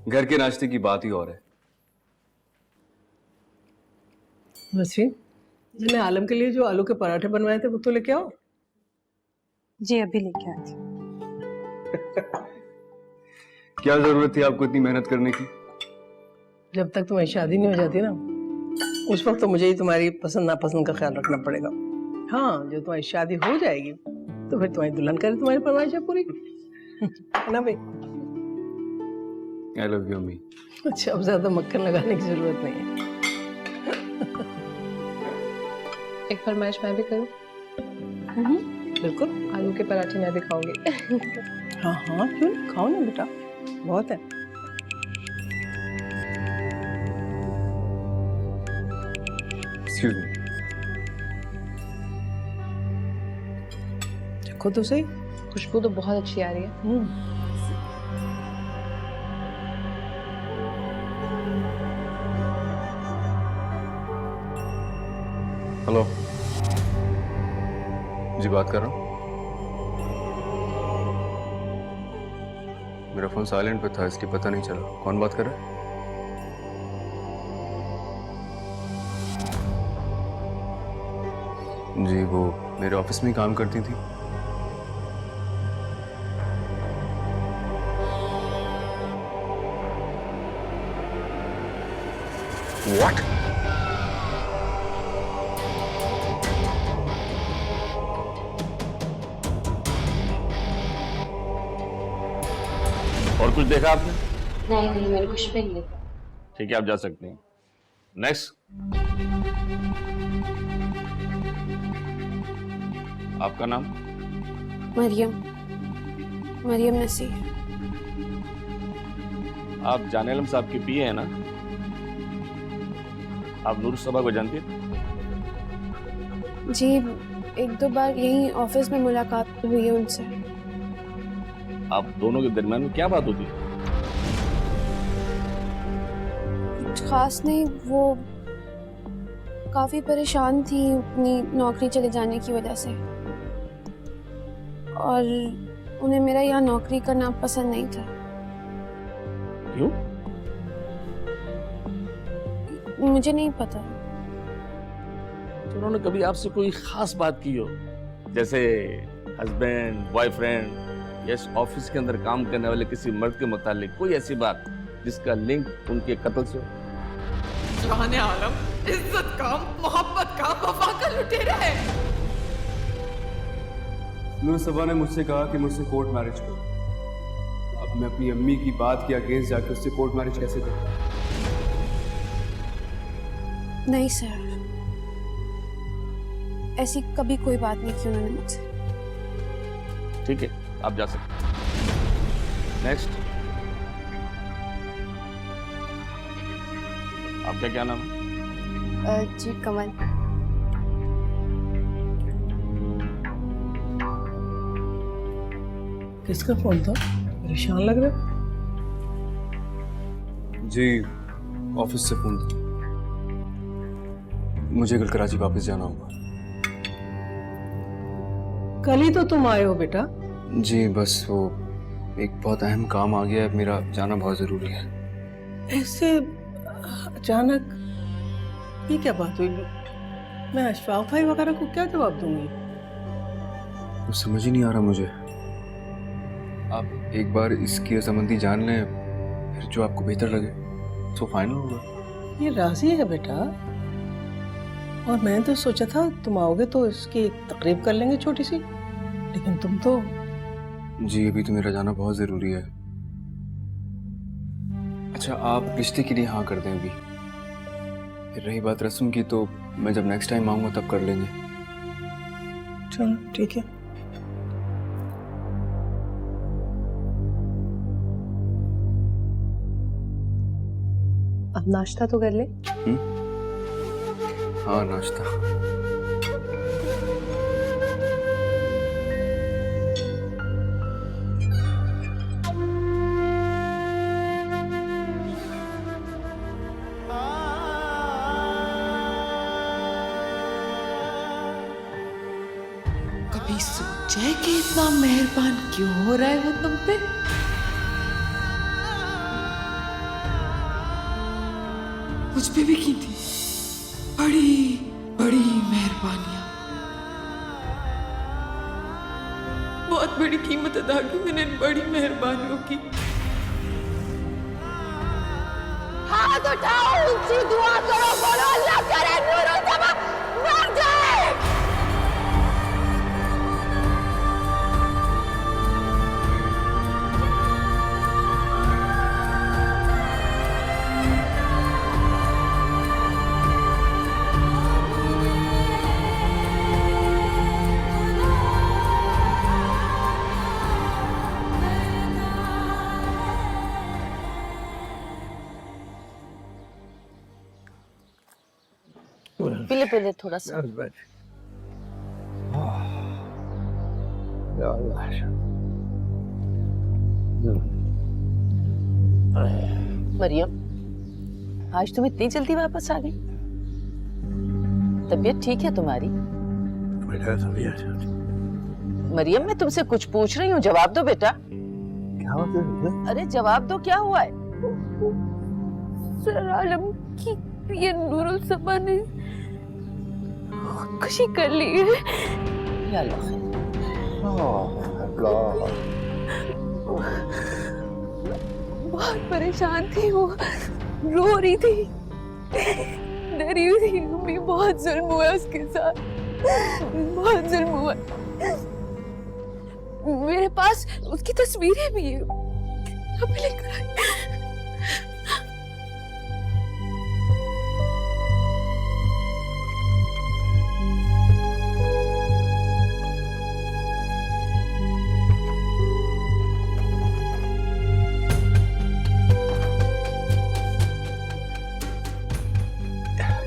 घर के नाश्ते की बात ही और है। नसीम, मैंने आलम के लिए जो आलू के पराठे बनवाए थे वो तो लेके आओ। जी अभी लेके आती। क्या जरूरत थी आपको इतनी मेहनत करने की? जब तक तुम्हारी शादी नहीं हो जाती ना, उस वक्त तो मुझे ही तुम्हारी पसंद नापसंद का ख्याल रखना पड़ेगा। हाँ, जो तुम्हारी शादी हो जाएगी तो फिर तुम्हारी दुल्हन करे तुम्हारी फरमाइशें पूरी। है ना भाई? आई लव यू अम्मी। अच्छा, अब ज्यादा मक्खन लगाने की जरूरत नहीं है। एक फरमाइश मैं भी करूं? बिल्कुल। आलू के पराठे मैं भी खाऊंगी। हाँ हाँ, क्यों नहीं, खाओ ना बेटा, बहुत है। Excuse me. देखो तो सही। खुशबू तो बहुत अच्छी आ रही है। हेलो जी, बात कर रहा हूँ। मेरा फोन साइलेंट पे था इसलिए पता नहीं चला। कौन बात कर रहा है? जी, वो मेरे ऑफिस में ही काम करती थी। What? और कुछ देखा आपने? नहीं नहीं, मैंने कुछ भी नहीं देखा। ठीक है, आप जा सकते हैं। नेक्स्ट। आपका नाम? मरियम, मरियम नसीर। आप जाने आलम साहब की पीए हैं ना? आप नूर सबा को जानती हैं? जी, एक दो बार यहीं ऑफिस में मुलाकात हुई है उनसे। आप दोनों के दरमियान में क्या बात होती है? कुछ खास नहीं, वो काफी परेशान थी अपनी नौकरी चले जाने की वजह से, और उन्हें मेरा यहाँ नौकरी करना पसंद नहीं था। क्यों? मुझे नहीं पता। तो उन्होंने कभी आपसे कोई खास बात की हो, जैसे हस्बैंड, बॉयफ्रेंड या इस ऑफिस के अंदर काम करने वाले किसी मर्द के मुतालिक कोई ऐसी बात जिसका लिंक उनके कत्ल से हो? जाने आलम, इज्जत का, मोहब्बत का, वफा का लुटेरा है। नूर सबा ने मुझसे कहा कि मुझसे कोर्ट मैरिज करो। अब मैं अपनी अम्मी की बात के अगेंस्ट जाके उससे कोर्ट मैरिज कैसे करूं? नहीं सर, ऐसी कभी कोई बात नहीं की उन्होंने मुझसे। ठीक है, आप जा सकते हैं। नेक्स्ट। आपका क्या नाम है? जी कमल। किसका फोन था? परेशान लग रहा है। जी, ऑफिस से फोन था। मुझे कल कराची वापस जाना होगा। कल ही तो तुम आए हो बेटा। जी, बस वो एक बहुत अहम काम आ गया है, मेरा जाना बहुत जरूरी है। ऐसे अचानक ये क्या बात हुई? मैं अशफाक भाई वगैरह को क्या जवाब दूंगी? वो समझ ही नहीं आ रहा मुझे। आप एक बार इसकी संबंधी जान लें, फिर जो आपको बेहतर लगे तो फाइनल होगा। ये राजी है बेटा, और मैंने तो सोचा था तुम आओगे तो इसकी एक तकरीब कर लेंगे छोटी सी, लेकिन तुम तो। जी, अभी तो मेरा जाना बहुत जरूरी है। अच्छा, आप रिश्ते के लिए हाँ कर दें अभी। फिर रही बात रस्म की, तो मैं जब नेक्स्ट टाइम आऊंगा तब कर लेंगे। चलो ठीक है। अब नाश्ता तो कर ले। हाँ, नाश्ता। कभी सोचा है कि इतना मेहरबान क्यों हो रहा है वो तुम पे? मुझ पे भी की थी बड़ी बड़ी मेहरबानियां। बहुत बड़ी कीमत अदा की मैंने इन बड़ी मेहरबानियों की। हाथ उठाओ, ऊंची दुआ करो, बोलो अल्लाह करे नूरुल समा मर जाए। पीले पीले थोड़ा सा। मरियम, आज तुम इतनी जल्दी वापस आ गई? तबीयत ठीक है तुम्हारी? मरियम, मैं तुमसे कुछ पूछ रही हूँ, जवाब दो बेटा। क्या हुआ? अरे जवाब दो, क्या हुआ है? सर आलम की ये नूरुल समा ने खुदकुशी कर ली है। या अल्लाह। बहुत परेशान थी वो, रो रही थी, डरी हुई थी। अम्मी, बहुत जुल्म हुआ उसके साथ, बहुत जुल्म हुआ। मेरे पास उसकी तस्वीरें भी है, अभी लेकर आई।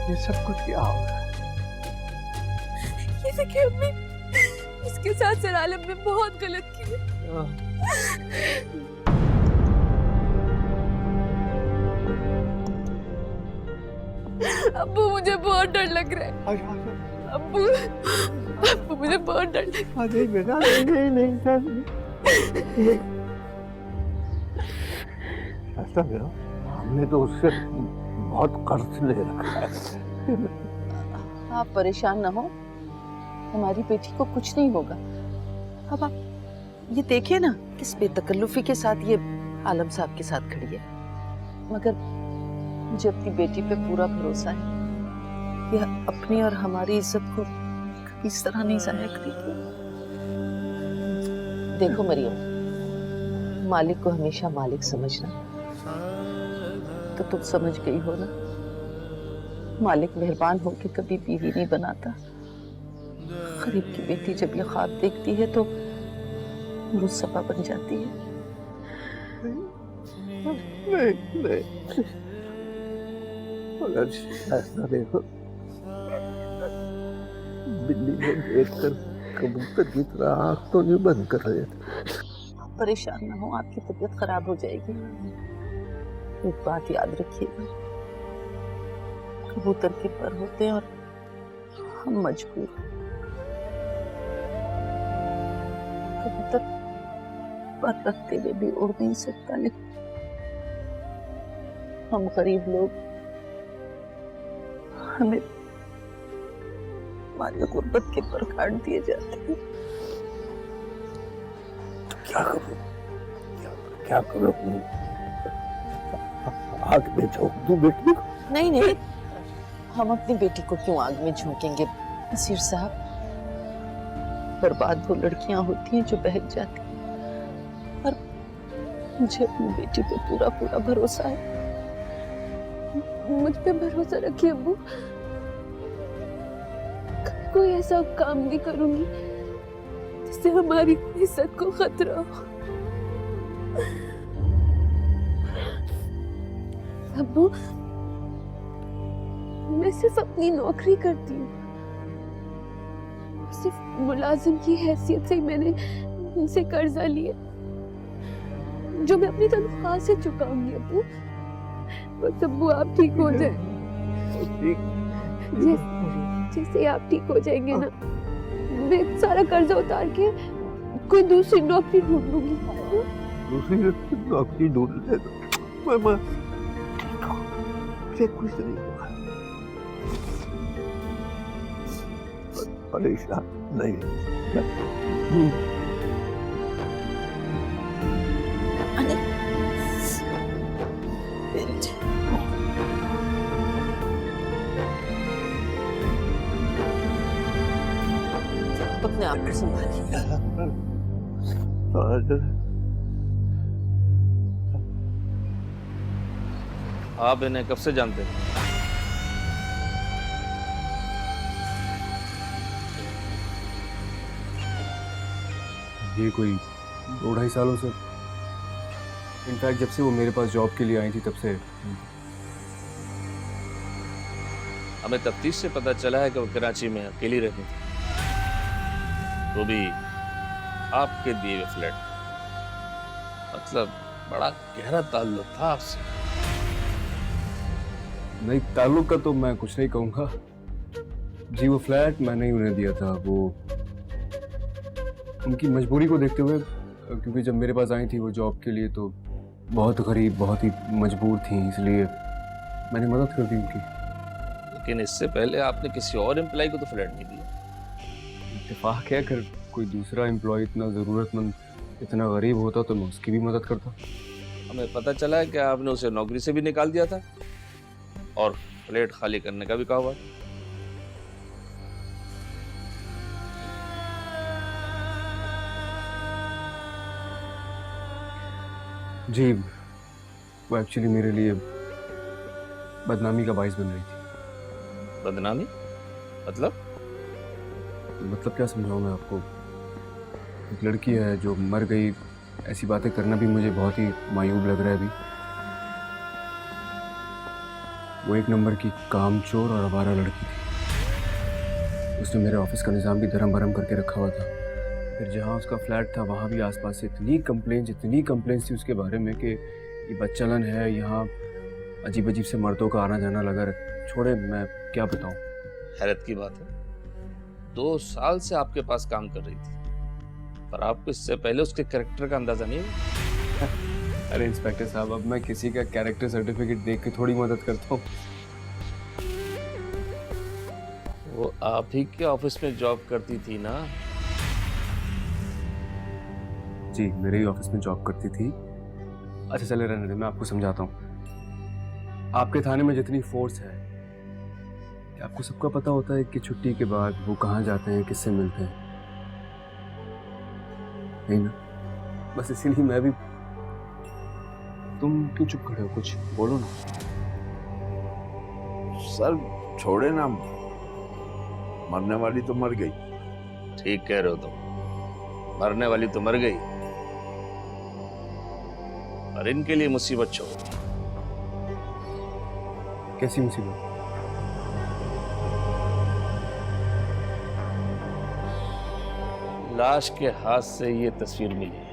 ये सब कुछ क्या हो रहा है? ये देखिए अम्मी, इसके साथ सर आलम ने बहुत गलत किया। अब्बू, मुझे बहुत डर लग रहा है। अब्बू, अब्बू, मुझे बहुत डर लग रहा है। अरे बेटा, नहीं ऐसा करो, हमने तो उससे बहुत कर्ज ले रखा है। आप परेशान ना हो, हमारी बेटी को कुछ नहीं होगा। अब आप ये देखिए ना, किस बेतकल्लुफी के साथ ये आलम साहब के साथ खड़ी है। मगर मुझे अपनी बेटी पे पूरा भरोसा है, यह अपनी और हमारी इज्जत को कभी इस तरह नहीं जाया करेगी। देखो मरियम, मालिक को हमेशा मालिक समझना। तो तुम समझ गई हो ना, मालिक मेहरबान होकर कभी बीवी नहीं बनाता। गरीब की बेटी जब ये ख्वाब देखती है तो मुसब्बा बन जाती है। नहीं, अगर ऐसा देखो, बिल्ली ने देखकर कबूतर की तरह आँख तो नहीं बंद कर रहे थे। परेशान ना हो, आपकी तबीयत खराब हो जाएगी। एक बात याद रखिएगा, कबूतर के पर होते हैं और हम मजबूर। कबूतर पर रखते हुए भी उड़ नहीं सकता, लेकिन हम गरीब लोग, हमें हमारी गुर्बत के पर काट दिए जाते हैं। क्या करूं? क्या करूं? आग में झोंक दूं बेटी को? नहीं नहीं, हम अपनी बेटी को क्यों आग में झोंकेंगे नसीर साहब? बर्बाद वो लड़कियां होती हैं जो बहक जाती हैं, और मुझे अपनी बेटी पे पूरा पूरा भरोसा है। मुझ पे भरोसा रखिए अब्बू, कोई ऐसा काम नहीं करूंगी जिससे हमारी इज्जत को खतरा हो। अब्बू, मैं सिर्फ अपनी नौकरी करती हूँ, सिर्फ मुलाजिम की हैसियत से मैंने उनसे कर्जा लिया जो मैं अपनी तनख्वाह से चुकाऊंगी। अब्बू, बस अब्बू आप ठीक हो जाए, जैसे आप ठीक हो जाएंगे ना, मैं सारा कर्जा उतार के कोई दूसरी नौकरी ढूंढ लूंगी। दूसरी नौकरी ढूंढ ले तो मुझे कुछ नहीं हुआ, परेशान नहीं अपने आप को संभालिए। आप इन्हें कब से जानते हैं? ये कोई 2-2.5 सालों से, इनफैक्ट जब से वो मेरे पास जॉब के लिए आई थी तब से। हमें तफ्तीश से पता चला है कि वो कराची में अकेली रहती थी, तो भी आपके दिए हुए फ्लैट। मतलब बड़ा गहरा ताल्लुक था आपसे। नहीं, ताल्लुक का तो मैं कुछ नहीं कहूँगा जी। वो फ्लैट मैंने ही उन्हें दिया था, वो उनकी मजबूरी को देखते हुए, क्योंकि जब मेरे पास आई थी वो जॉब के लिए तो बहुत गरीब, बहुत ही मजबूर थी, इसलिए मैंने मदद कर दी उनकी। लेकिन इससे पहले आपने किसी और एम्प्लॉय को तो फ्लैट नहीं दिया। इत्तेफाक है, अगर कोई दूसरा एम्प्लॉय इतना ज़रूरतमंद, इतना गरीब होता तो मैं उसकी भी मदद करता। हमें पता चला है कि आपने उसे नौकरी से भी निकाल दिया था और फ्लैट खाली करने का भी कहा हुआ। जी, वो एक्चुअली मेरे लिए बदनामी का बाइस बन रही थी। बदनामी? मतलब क्या समझाऊं मैं आपको। एक लड़की है जो मर गई, ऐसी बातें करना भी मुझे बहुत ही मायूब लग रहा है अभी। वो एक नंबर की कामचोर और आवारा लड़की थी। उसने मेरे ऑफिस का निज़ाम भी धर्म भरम करके रखा हुआ था। फिर जहाँ उसका फ्लैट था वहाँ भी आसपास से इतनी कंप्लेंट्स थी उसके बारे में कि ये बदचलन है, यहाँ अजीब अजीब से मर्दों का आना जाना लगा रहा। छोड़े, मैं क्या बताऊँ। हैरत की बात है, 2 साल से आपके पास काम कर रही थी, पर आपको इससे पहले उसके कैरेक्टर का अंदाजा नहीं हुआ। अरे इंस्पेक्टर साहब, अब मैं किसी का कैरेक्टर सर्टिफिकेट देख के थोड़ी मदद करता हूँ। वो आप ही के ऑफिस में जॉब करती थी ना? जी, मेरे ही ऑफिस में जॉब करती थी। अच्छा चले रहने दे, मैं आपको समझाता हूँ। आपके थाने में जितनी फोर्स है, क्या आपको सबका पता होता है कि छुट्टी के बाद वो कहाँ जाते हैं, किससे मिलते हैं? नहीं ना? बस इसीलिए मैं भी। तुम क्यों चुप खड़े हो? कुछ बोलो ना। सर छोड़े ना, मरने वाली तो मर गई। ठीक कह रहे हो तुम, मरने वाली तो मर गई, और इनके लिए मुसीबत छोड़। कैसी मुसीबत? लाश के हाथ से ये तस्वीर मिली है।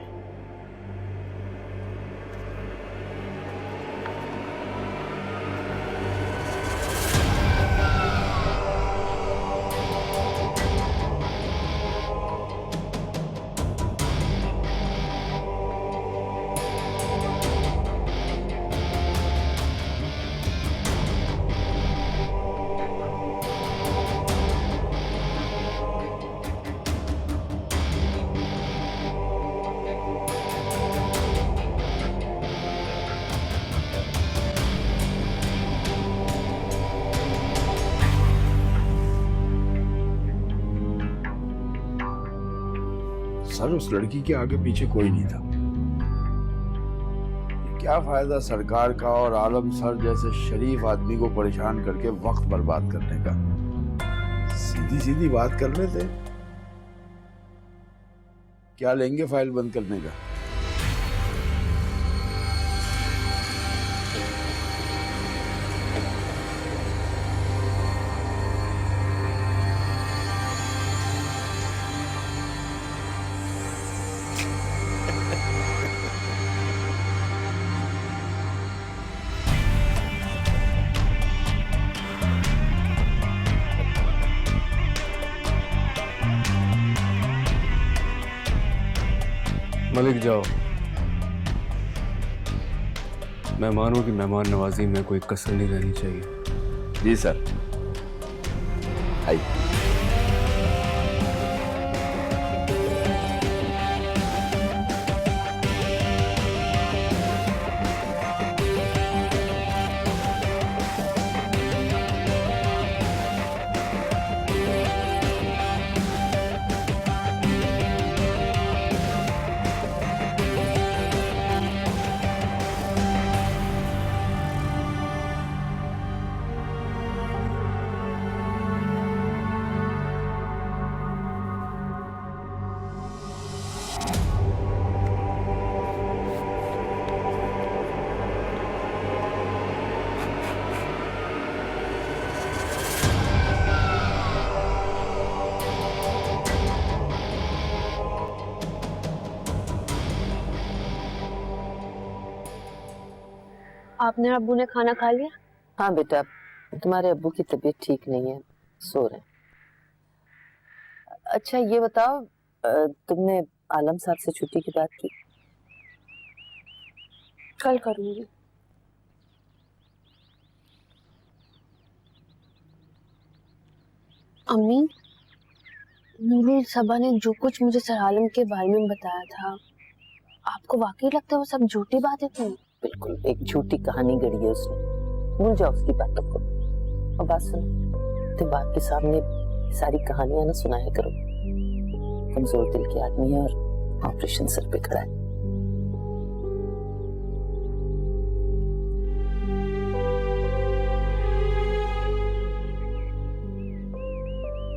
सर उस लड़की के आगे पीछे कोई नहीं था। क्या फायदा सरकार का और आलम सर जैसे शरीफ आदमी को परेशान करके वक्त बर्बाद करने का। सीधी सीधी बात करने थे, क्या लेंगे फाइल बंद करने का। मलिक जाओ। मेहमानों की मेहमान नवाजी में कोई कसर नहीं रहनी चाहिए। जी सर। आइए। आपने अब्बू ने खाना खा लिया? हाँ बेटा, तुम्हारे अब्बू की तबीयत ठीक नहीं है, सो रहे हैं। अच्छा ये बताओ, तुमने आलम साहब से छुट्टी की बात की? कल करूंगी। अम्मी, नूरुल सबा ने जो कुछ मुझे सर आलम के बारे में बताया था, आपको वाकई लगता है वो सब झूठी बातें थी? बिल्कुल, एक झूठी कहानी गढ़ी है उसने। भूल जाओ उसकी बातों को और बात सुनो, तुम बात के सामने सारी कहानियां ना सुनाया करो। कमजोर दिल के आदमी है और ऑपरेशन सर पे खड़ा है।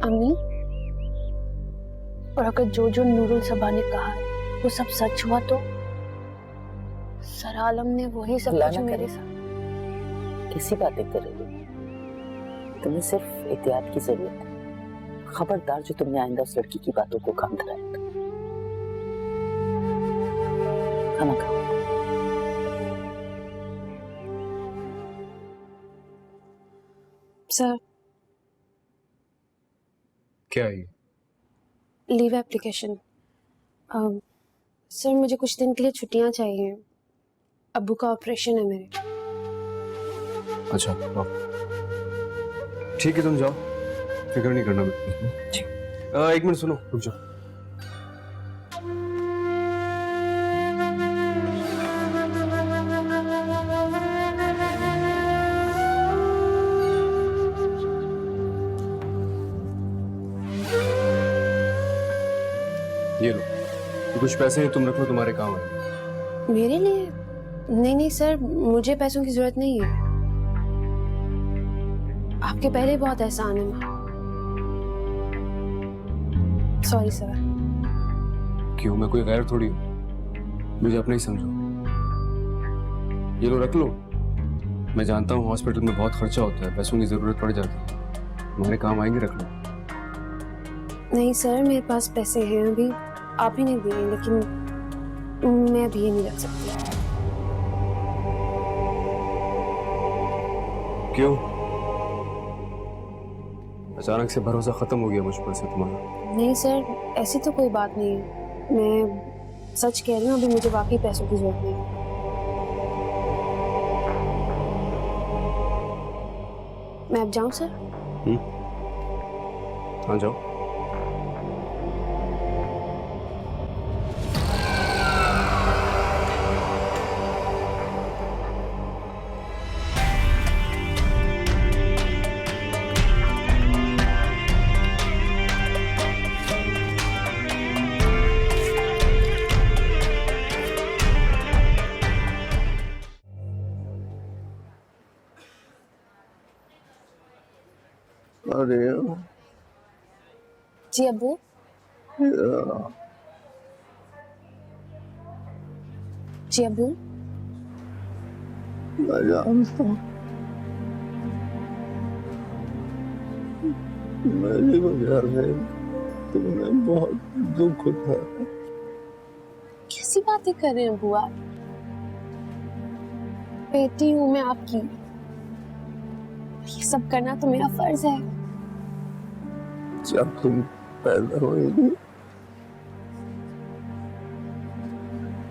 अम्मी, और अगर जो जो नूरुल सबा ने कहा है वो सब सच हुआ तो सर आलम ने वही सब कुछ मेरे साथ। कैसी बातें कर रही हो? तुम्हें सिर्फ एहतियात की जरूरत है। खबरदार जो तुमने आइंदा उस लड़की की बातों को काम कराया। खाना खाओ। सर, क्या है ये? Leave application. सर मुझे कुछ दिन के लिए छुट्टियां चाहिए, अब्बू का ऑपरेशन है मेरे। अच्छा ठीक है, तुम जाओ, फिक्र नहीं करना। एक मिनट सुनो, रुक जाओ। ये लो, तो कुछ पैसे हैं, तुम रख लो, तुम्हारे काम आएंगे। मेरे लिए? नहीं नहीं सर, मुझे पैसों की जरूरत नहीं है। आपके पहले बहुत एहसान है। Sorry sir. क्यों, मैं कोई गैर थोड़ी हूँ, मुझे अपना ही समझो। ये लो रख लो। मैं जानता हूँ हॉस्पिटल में बहुत खर्चा होता है, पैसों की जरूरत पड़ जाती है, तुम्हारे काम आएंगे, रख लो। नहीं सर, मेरे पास पैसे हैं अभी, आप ही नहीं दिए, लेकिन मैं अभी ये नहीं रख सकती। क्यों, अचानक से भरोसा खत्म हो गया मुझ पर से तुम्हारा? नहीं सर, ऐसी तो कोई बात नहीं है, मैं सच कह रही हूँ, अभी मुझे वाकई पैसों की जरूरत नहीं है। मैं अब जाऊँ सर? हाँ जाओ। अरे जी अब्बू। जी अब्बू। मैं जानता हूँ मेरी वजह से तुम्हें बहुत दुख होता है। कैसी बातें कर रहे हैं अब्बू आप? बेटी हूँ मैं आपकी, ये सब करना तो मेरा फर्ज है। जब तुम पैदा होगी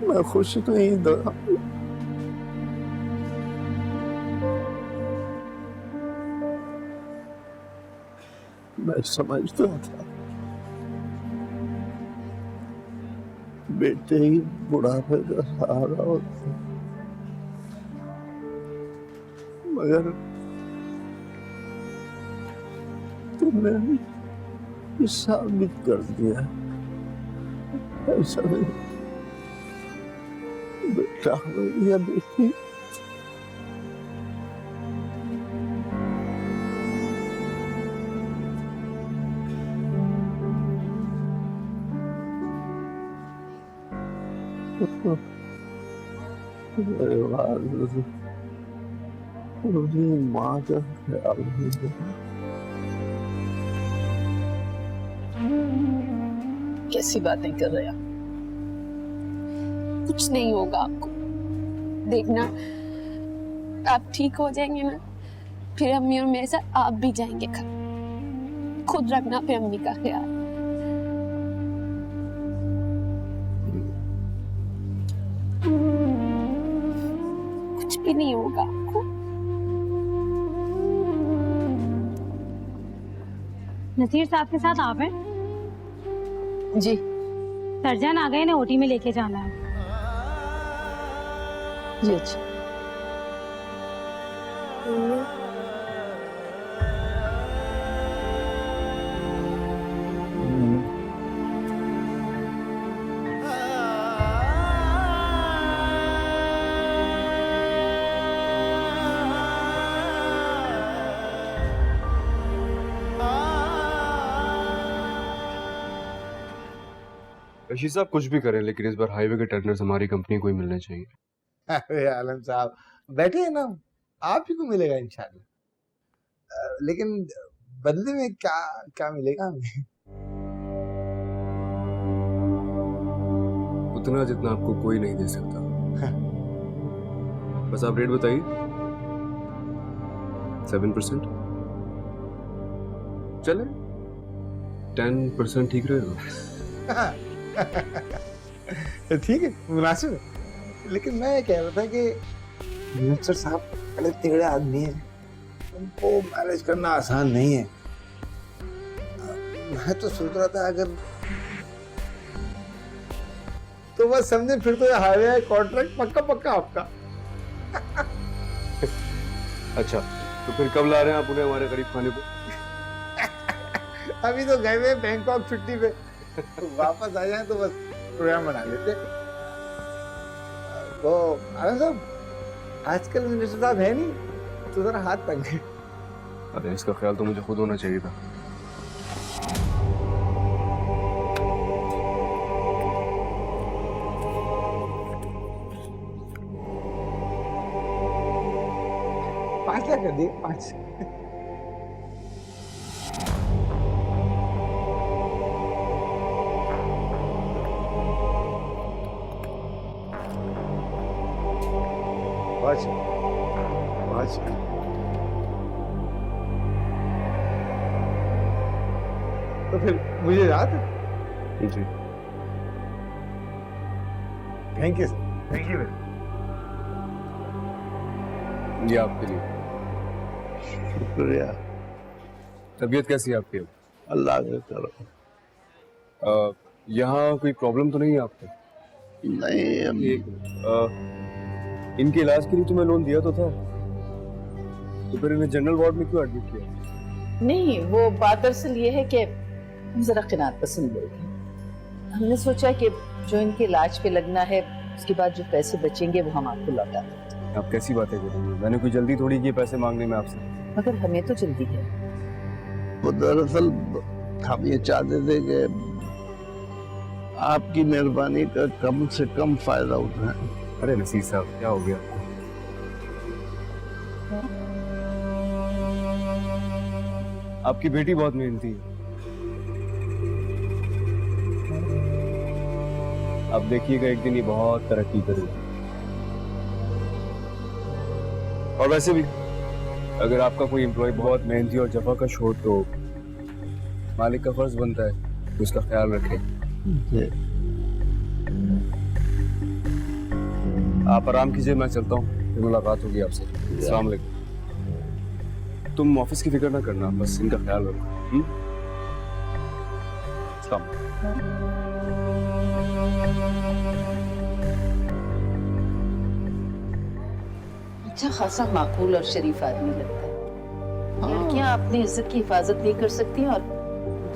मैं खुश नहीं था, मैं समझता था बेटे ही बुढ़ापे का सहारा होता, मगर तुमने ये साबित कर दिया ऐसा नहीं। बेटा हो या बेटी, मुझे माँ का ख्याल नहीं है। कैसी बातें कर रहे हैं आप? कुछ नहीं होगा आपको, देखना आप ठीक हो जाएंगे ना, फिर अम्मी और मेरे साथ आप भी जाएंगे घर। खुद रखना फिर अम्मी का ख्याल। कुछ भी नहीं होगा आपको। नसीर साहब के साथ आप हैं? जी सर्जन आ गए ने ओटी में लेके जाना है। जी अच्छा। रशीद साहब कुछ भी करें, लेकिन इस बार हाईवे के टर्नर्स हमारी कंपनी को ही मिलने चाहिए। अरे आलम साहब बैठे हैं ना, आप ही को मिलेगा इंशाल्लाह। लेकिन बदले में क्या क्या मिलेगा हमें? उतना जितना आपको कोई नहीं दे सकता। बस आप रेट बताइए। 7% चले, 10% ठीक रहेगा। ठीक है, मुनासिब है। लेकिन मैं कह रहा था कि मिनिस्टर साहब बड़े तिगड़े आदमी हैं, उनको मैनेज करना आसान नहीं है। मैं तो सोच रहा था अगर तो बस समझे, फिर तो हाईवे कॉन्ट्रैक्ट पक्का पक्का आपका। अच्छा, तो फिर कब ला रहे हैं आप उन्हें हमारे करीब खाने को? अभी तो गए हुए बैंकॉक छुट्टी पे, वापस आ जाए तो बस प्रोग्राम बना लेते। तो आनंद साहब आजकल मिनिस्टर साहब है नहीं, तो जरा हाथ तंग है। अरे इसका ख्याल तो मुझे खुद होना चाहिए था। पाँच लाख कर दिए, 5। तो फिर मुझे याद है। जी thank you sir, thank you. ये आपके लिए। शुक्रिया। तबीयत कैसी है आपकी? अल्लाह के करो। यहाँ कोई प्रॉब्लम तो नहीं है आपको? नहीं इनके इलाज के लिए तो मैं लोन दिया तो था, तो फिर इन्हें जनरल वार्ड में क्यों एडमिट किया? नहीं, वो बात दरअसल ये है कि हम जरा किनात पसंद लोग हैं। हमने सोचा कि जो इनके इलाज पे लगना है उसके बाद जो पैसे बचेंगे वो हम आपको लौटा दें। आप कैसी बातें कर रही हैं? मैंने कोई जल्दी थोड़ी की पैसे मांगने में आपसे। मगर हमें तो जल्दी है। वो दरअसल हम ये चाहते थे कि आपकी मेहरबानी का कम से कम फायदा उठाएं। अरे नसीर साहब क्या हो गया? आपकी बेटी बहुत मेहनती है, अब देखिएगा एक दिन ये बहुत तरक्की करेगी। और वैसे भी अगर आपका कोई एम्प्लॉय बहुत मेहनती और जफाकश हो तो मालिक का फर्ज बनता है कि उसका ख्याल रखे। आप आराम कीजिए, मैं चलता हूँ, फिर मुलाकात होगी आपसे। अस्सलाम वालेकुम। तुम ऑफिस की फिक्र ना करना, बस इनका ख्याल रखो। अच्छा खासा माकूल और शरीफ आदमी लगता है। लड़कियां अपनी इज्जत की हिफाजत नहीं कर सकती और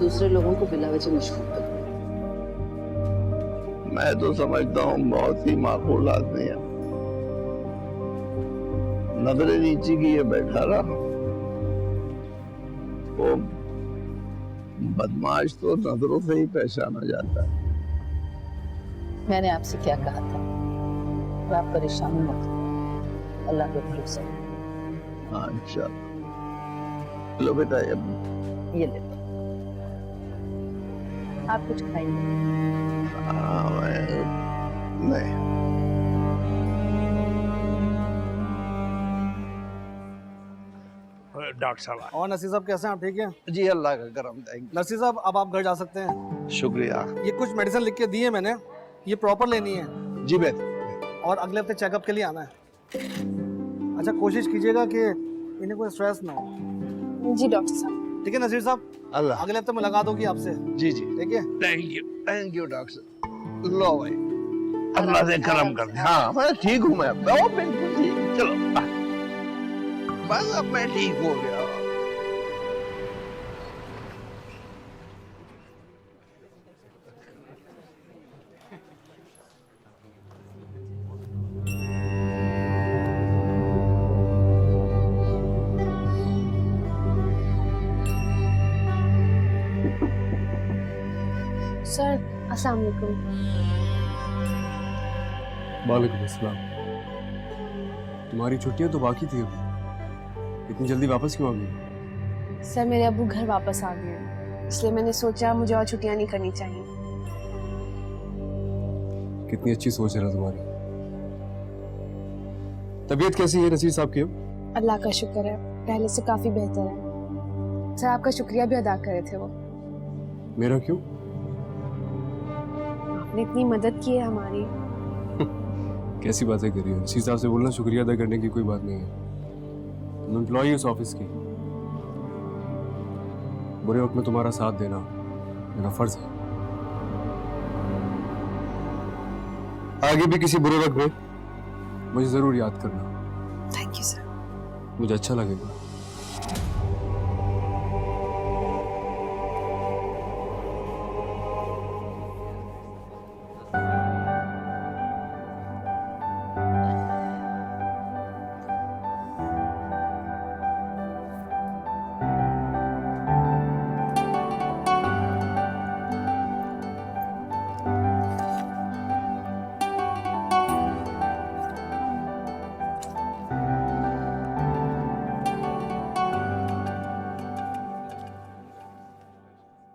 दूसरे लोगों को बिला वजह मशहूर कर देती। मैं तो समझता हूँ बहुत ही माकूल आदमी है। नजरें नीचे की ये बैठा रहा, वो बदमाश तो नजरों से ही पहचाना जाता है। मैंने आपसे क्या कहा था, और आप परेशान मत हो, अल्लाह पे भरोसा है। हाँ इंशाल्लाह। लो बेटा ये ले लो, आप कुछ खाएंगे? नहीं। डॉक्टर साहब और नसीर साहब कैसे हैं आप? ठीक हैं? जी, अल्लाह का करम। नसीर साहब अब आप घर जा सकते हैं। शुक्रिया। ये कुछ मेडिसिन लिख के दी है मैंने, ये प्रॉपर लेनी है। जी बेहतर। और अगले हफ्ते चेकअप के लिए आना है। अच्छा कोशिश कीजिएगा कि इन्हें कोई स्ट्रेस ना हो। जी डॉक्टर साहब। ठीक है नसीर साहब, अल्लाह। अगले हफ्ते मुलाकात होगी आपसे। जी जी, ठीक है, थैंक यू डॉक्टर साहब। लो भाई, अल्लाह से करम कर दे। हाँ मैं ठीक हूँ, मैं बिल्कुल ठीक। चलो बस अब मैं ठीक हो गया। सर अस्सलाम वालेकुम। वालेकुम अस्सलाम। तुम्हारी छुट्टियां तो बाकी थी अभी, इतनी जल्दी वापस क्यों आ गई? सर मेरे अब्बू घर वापस आ गए, इसलिए मैंने सोचा मुझे और छुट्टियां नहीं करनी चाहिए। कितनी अच्छी सोच है ना तुम्हारी। तबीयत कैसी है नसीर साहब की? अल्लाह का शुक्र है, पहले से काफी बेहतर है। सर आपका शुक्रिया भी अदा करे थे वो। मेरा क्यों? आपने इतनी मदद की है हमारी। कैसी बातें कर रही हो? नसीर साहब से बोलना शुक्रिया अदा करने की कोई बात नहीं है। तुम एम्प्लॉई उस ऑफिस की, बुरे वक्त में तुम्हारा साथ देना मेरा फर्ज है। आगे भी किसी बुरे वक्त में मुझे जरूर याद करना। Thank you sir. मुझे अच्छा लगेगा।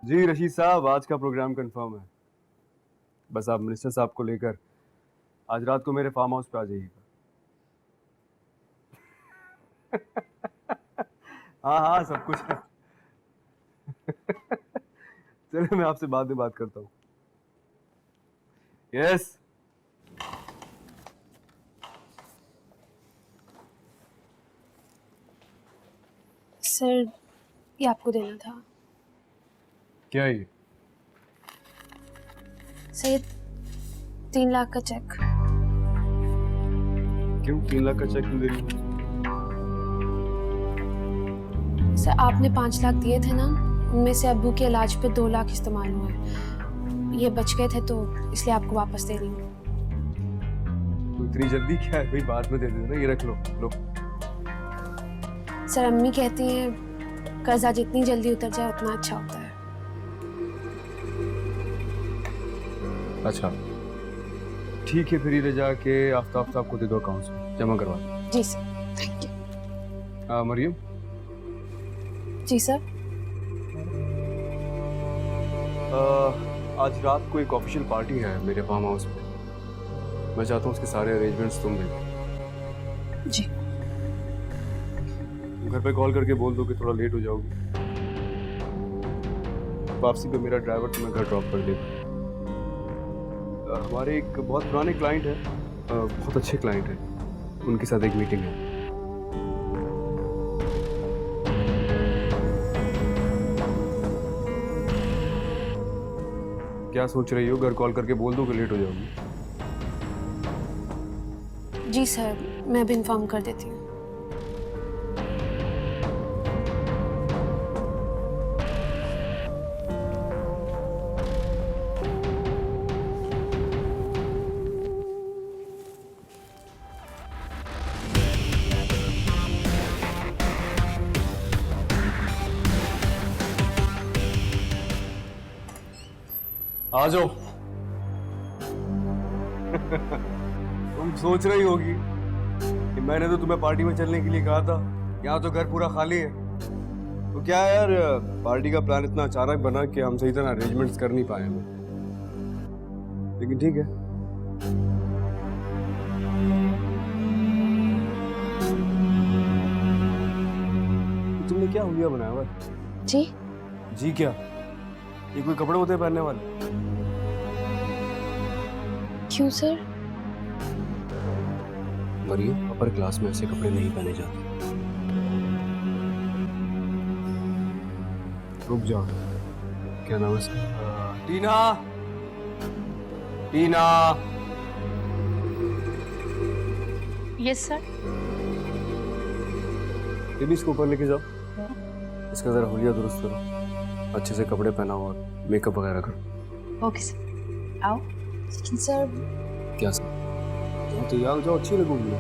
जी रशीद साहब, आज का प्रोग्राम कंफर्म है। बस आप मिनिस्टर साहब को लेकर आज रात को मेरे फार्म हाउस पे आ जाइएगा। हाँ हाँ सब कुछ है। चलिए मैं आपसे बाद में बात करता हूँ। यस। सर ये आपको देना था। क्या ये? सर ये 3 लाख का चेक। क्यों 3 लाख का चेक क्यों दे रही हो? सर आपने 5 लाख दिए थे ना, उनमें से अब्बू के इलाज पे 2 लाख इस्तेमाल हुए, ये बच गए थे तो इसलिए आपको वापस दे रही हूँ। तो इतनी जल्दी क्या है भाई, बाद में दे देना। ये रख लो। लो। सर अम्मी कहती हैं कर्जा जितनी जल्दी उतर जाए उतना अच्छा होता है। अच्छा ठीक है, फिर ये ले जाके आफ्ताब साहब को दे दो, अकाउंट में जमा करवा दो। जी सर, थैंक यू। मरियम। जी सर। आज रात को एक ऑफिशियल पार्टी है मेरे फार्म हाउस में। मैं चाहता हूँ उसके सारे अरेंजमेंट्स तुम देख। जी। घर पे कॉल करके बोल दो कि थोड़ा लेट हो जाओगी। वापसी पे मेरा ड्राइवर तुम्हें घर ड्रॉप कर देगा। हमारे एक बहुत पुराने क्लाइंट है, बहुत अच्छे क्लाइंट हैं, उनके साथ एक मीटिंग है। क्या सोच रही हो? घर कॉल करके बोल दो कि लेट हो जाओगी। जी सर, मैं भी इन्फॉर्म कर देती हूँ। आ जाओ। तुम सोच रही होगी कि मैंने तो तुम्हें पार्टी में चलने के लिए कहा था, यहाँ तो घर पूरा खाली है। तो क्या यार, पार्टी का प्लान इतना अचानक बना कि हम सही तरह अरेंजमेंट्स कर नहीं पाए हमें। लेकिन ठीक है। तुमने क्या हुलिया बनाया हुआ है? जी? जी क्या? ये कोई कपड़े होते हैं पहनने वाले? क्यों सर? मरियम, अपर क्लास में ऐसे कपड़े नहीं पहने जाते। रुक जाओ, क्या नाम है इसका? टीना, टीना। Yes sir. ये भी इसको ऊपर लेके जाओ, इसका जरा हुलिया दुरुस्त करो, अच्छे से कपड़े पहनाओ और मेकअप वगैरह करो। ओके सर, आओ। सर क्या सर? जाओ तैयार हो जाओ, अच्छी लगोगी।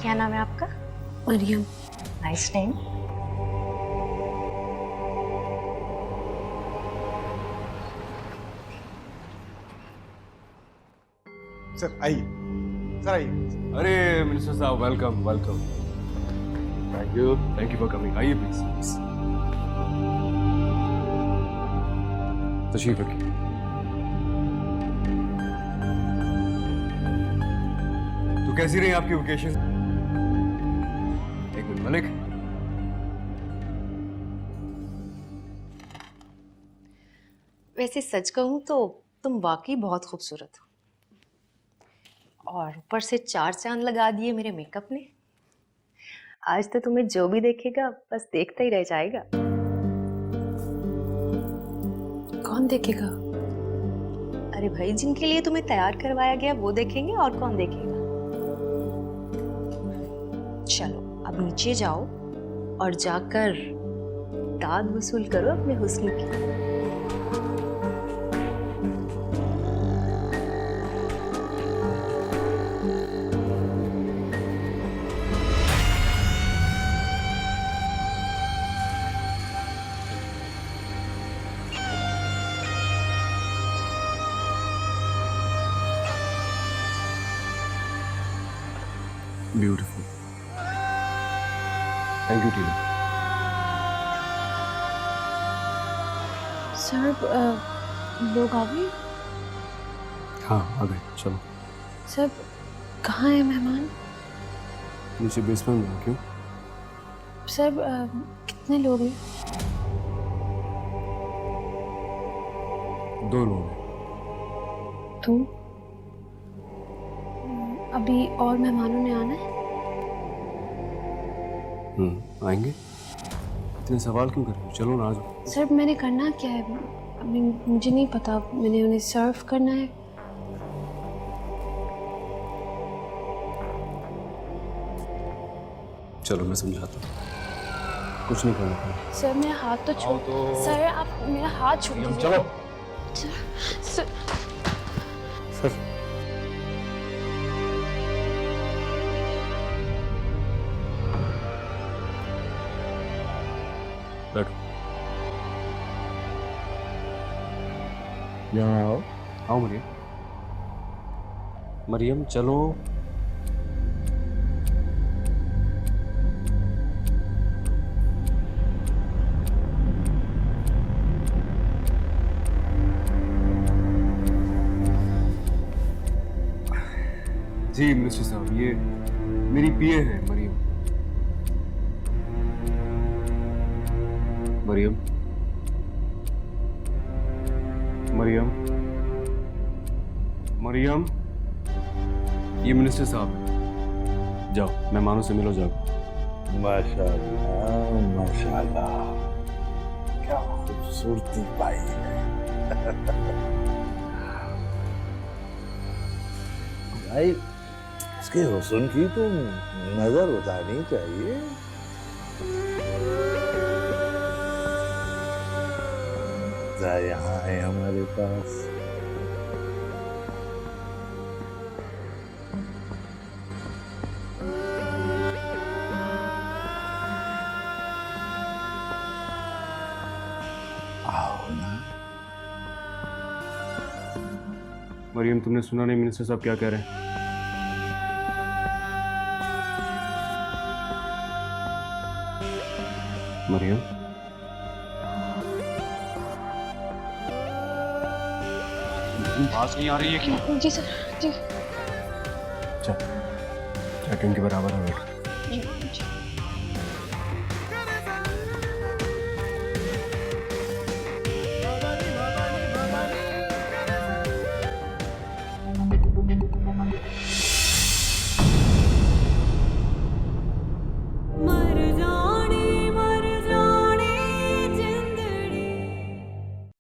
क्या नाम है आपका? मरियम। Nice name. सर आइए, सर आइए। अरे मिनिस्टर साहब, welcome welcome. Thank you for coming. आइए प्लीज। तशरीफ रखिए। तो कैसी रही आपकी वेकेशन? एक मिनट मलिक। वैसे सच कहूँ तो तुम वाकई बहुत खूबसूरत हो, और ऊपर से 4 चांद लगा दिए मेरे मेकअप ने। आज तो तुम्हें जो भी देखेगा बस देखता ही रह जाएगा। कौन देखेगा? अरे भाई, जिनके लिए तुम्हें तैयार करवाया गया वो देखेंगे, और कौन देखेगा। चलो अब नीचे जाओ और जाकर दाद वसूल करो अपने हुस्न की। Beautiful. Thank you Tina. Sir लोग आ गए? हाँ आ गए, चलो। सर कहाँ है मेहमान? नीचे बेसमेंट में। क्यों? सर कितने लोग हैं? 2 लोग हैं। तुम? अभी और मेहमानों ने आना है? आएंगे। इतने सवाल क्यों कर रहे हो? चलो ना, आ जाओ। सर मैंने करना क्या है? अभी मुझे नहीं पता, मैंने उन्हें सर्व करना है। चलो मैं समझाता हूँ। कुछ नहीं करना पड़ेगा। सर मेरा हाथ तो छोड़। सर आप मेरा हाथ छोड़ दीजिए। चलो। सर सर बैठो। यहाँ आओ। आओ मरियम। मरियम चलो। जी मिनिस्टर साहब, ये मेरी पीए है मरियम। मरियम, मरियम, मरियम, ये मिनिस्टर साहब हैं। जाओ मेहमानों से मिलो, जाओ। माशाल्लाह माशाल्लाह। क्या खूबसूरती पाई है। भाई इसके हुस्न की तो नजर उतारनी चाहिए। यहाँ है हमारे पास। आओ ना। मरियम, तुमने सुना नहीं मिनिस्टर साहब क्या कह रहे हैं? मरियम, आवाज नहीं आ रही है क्या? जी सर, जी। चल जाके उनके बराबर हो बैठ। जी।